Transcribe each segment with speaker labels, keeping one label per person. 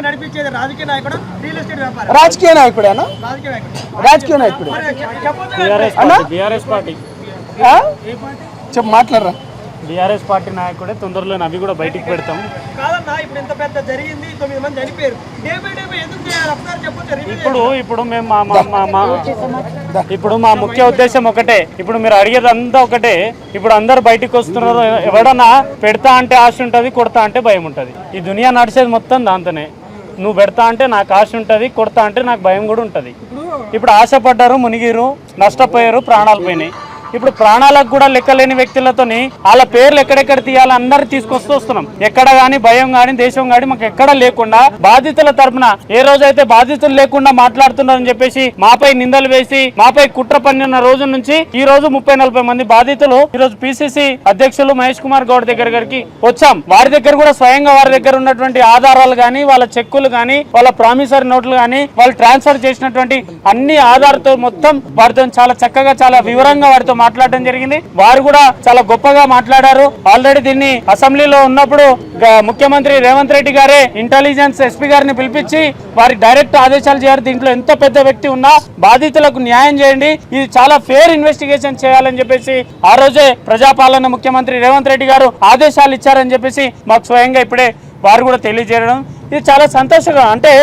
Speaker 1: నడిపించేది రాజకీయ నాయకుడు, రియల్ ఎస్టేట్ వ్యాపారం.
Speaker 2: రాజకీయ నాయకుడేనా? రాజకీయ నాయకుడు
Speaker 3: బీఆర్ఎస్ పార్టీ
Speaker 2: చెప్పు, మాట్లాడరా.
Speaker 3: బీఆర్ఎస్ పార్టీ నాయకుడే. తొందరలో అవి కూడా బయటికి పెడతాం.
Speaker 1: కాదన్నా, ఇప్పుడు ఇంత పెద్ద జరిగింది, 9 మంది చనిపోయారు. డే బై డే ఎందుకు చేయాలి? ఒకసారి చెప్పొచ్చు.
Speaker 3: ఇప్పుడు మేము ఇప్పుడు మా ముఖ్య ఉద్దేశం ఒకటే. ఇప్పుడు మీరు అడిగేది అంతా ఒకటే. ఇప్పుడు అందరు బయటికి వస్తున్నారు. ఎవడన్నా పెడతా అంటే ఆశ ఉంటుంది, కొడతా అంటే భయం ఉంటుంది. ఈ దునియా నడిచేది మొత్తం దాంతోనే. నువ్వు పెడతా అంటే నాకు ఆశ ఉంటుంది, కొడతా అంటే నాకు భయం కూడా ఉంటుంది. ఇప్పుడు ఆశపడ్డారు, మునిగిరు, నష్టపోయారు, ప్రాణాలు పోయినాయి. ఇప్పుడు ప్రాణాలకు కూడా లెక్కలేని వ్యక్తులతోని వాళ్ళ పేర్లు ఎక్కడెక్కడ తీయాలి అందరు తీసుకొస్తూ వస్తున్నాం. ఎక్కడ గానీ భయం గానీ దేశం గానీ మాకు ఎక్కడ లేకుండా బాధితుల తరపున ఏ రోజైతే బాధితులు లేకుండా మాట్లాడుతున్నారని చెప్పేసి మాపై నిందలు వేసి మాపై కుట్ర పన్నిన రోజు నుంచి ఈ రోజు 30-40 మంది బాధితులు ఈ రోజు పిసిసి అధ్యక్షులు మహేష్ కుమార్ గౌడ్ దగ్గరికి వచ్చాం. వారి దగ్గర కూడా స్వయంగా వారి దగ్గర ఉన్నటువంటి ఆధారాలు గానీ, వాళ్ళ చెక్కులు గానీ, వాళ్ళ ప్రామిసరీ నోట్లు గానీ, వాళ్ళు ట్రాన్స్ఫర్ చేసినటువంటి అన్ని ఆధారాలతో మొత్తం వారితో చాలా చక్కగా చాలా వివరంగా వారితో మాట్లాడడం జరిగింది. వారు కూడా చాలా గొప్పగా మాట్లాడారు. ఆల్రెడీ దీన్ని అసెంబ్లీలో ఉన్నప్పుడు ముఖ్యమంత్రి రేవంత్ రెడ్డి గారే ఇంటెలిజెన్స్ ఎస్పీ గారిని పిలిపించి వారికి డైరెక్ట్ ఆదేశాలు చేయాలి. దీంట్లో ఎంత పెద్ద వ్యక్తి ఉన్నా బాధితులకు న్యాయం చేయండి, ఇది చాలా ఫేర్ ఇన్వెస్టిగేషన్ చేయాలని చెప్పేసి ఆ రోజే ప్రజాపాలన ముఖ్యమంత్రి రేవంత్ రెడ్డి గారు ఆదేశాలు ఇచ్చారని చెప్పేసి మాకు స్వయంగా ఇప్పుడే వారు కూడా తెలియజేయడం ఇది చాలా సంతోషంగా. అంటే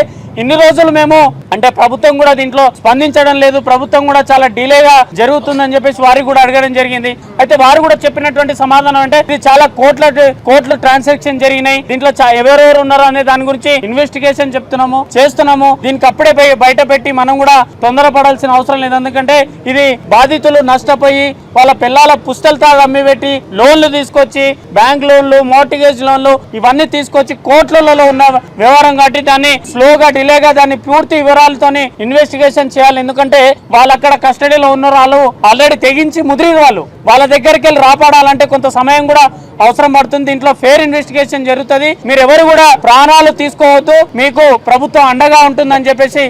Speaker 3: ఇన్ని రోజులు మేము అంటే ప్రభుత్వం కూడా దీంట్లో స్పందించడం లేదు, ప్రభుత్వం కూడా చాలా డిలేగా జరుగుతుందని చెప్పేసి వారికి కూడా అడగడం జరిగింది. అయితే వారు కూడా చెప్పినటువంటి సమాధానం అంటే ఇది చాలా కోట్ల ట్రాన్సాక్షన్ జరిగినాయి, దీంట్లో ఎవరెవరు ఉన్నారో అనే దాని గురించి ఇన్వెస్టిగేషన్ చేస్తున్నాము. దీనికి అప్పుడే బయట పెట్టి మనం కూడా తొందరపడాల్సిన అవసరం లేదు. ఎందుకంటే ఇది బాధితులు నష్టపోయి వాళ్ళ పిల్లల పుస్తకాలు అమ్మి పెట్టి లోన్లు తీసుకొచ్చి బ్యాంక్ లోన్లు, మార్టిగేజ్ లోన్లు ఇవన్నీ తీసుకొచ్చి కోట్లలో ఉన్న వ్యవహారం కాబట్టి దాన్ని స్లోగా డిలేగా దాన్ని పూర్తి వివరాలతోని ఇన్వెస్టిగేషన్ చేయాలి. ఎందుకంటే వాళ్ళు అక్కడ కస్టడీలో ఉన్న వాళ్ళు ఆల్రెడీ తెగించి ముదిరిన వాళ్ళ దగ్గరికి వెళ్ళి రాపడాలంటే కొంత సమయం కూడా అవసరం పడుతుంది. దీంట్లో ఫేర్ ఇన్వెస్టిగేషన్ జరుగుతుంది. మీరు ఎవరు కూడా ప్రాణాలు తీసుకోవద్దు, మీకు ప్రభుత్వం అండగా ఉంటుందని చెప్పేసి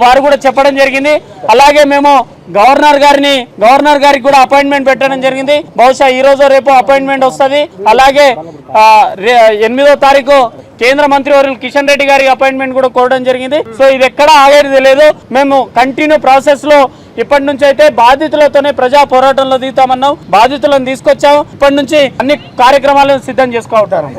Speaker 3: వారు కూడా చెప్పడం జరిగింది. అలాగే మేము గవర్నర్ గారికి కూడా అపాయింట్మెంట్ పెట్టడం జరిగింది. బహుశా ఈ రోజు రేపు అపాయింట్మెంట్ వస్తుంది. అలాగే 8వ తారీఖు కేంద్ర మంత్రివర్యులు కిషన్ రెడ్డి గారికి అపాయింట్మెంట్ కూడా కోరడం జరిగింది. సో ఇది ఎక్కడ ఆగేది లేదు. మేము కంటిన్యూ ప్రాసెస్ లో ఇప్పటి నుంచి అయితే బాధితులతోనే ప్రజా పోరాటంలో దిగుతామన్నాం. బాధితులను తీసుకొచ్చాం. ఇప్పటి నుంచి అన్ని కార్యక్రమాలను సిద్ధం చేసుకోవాలి.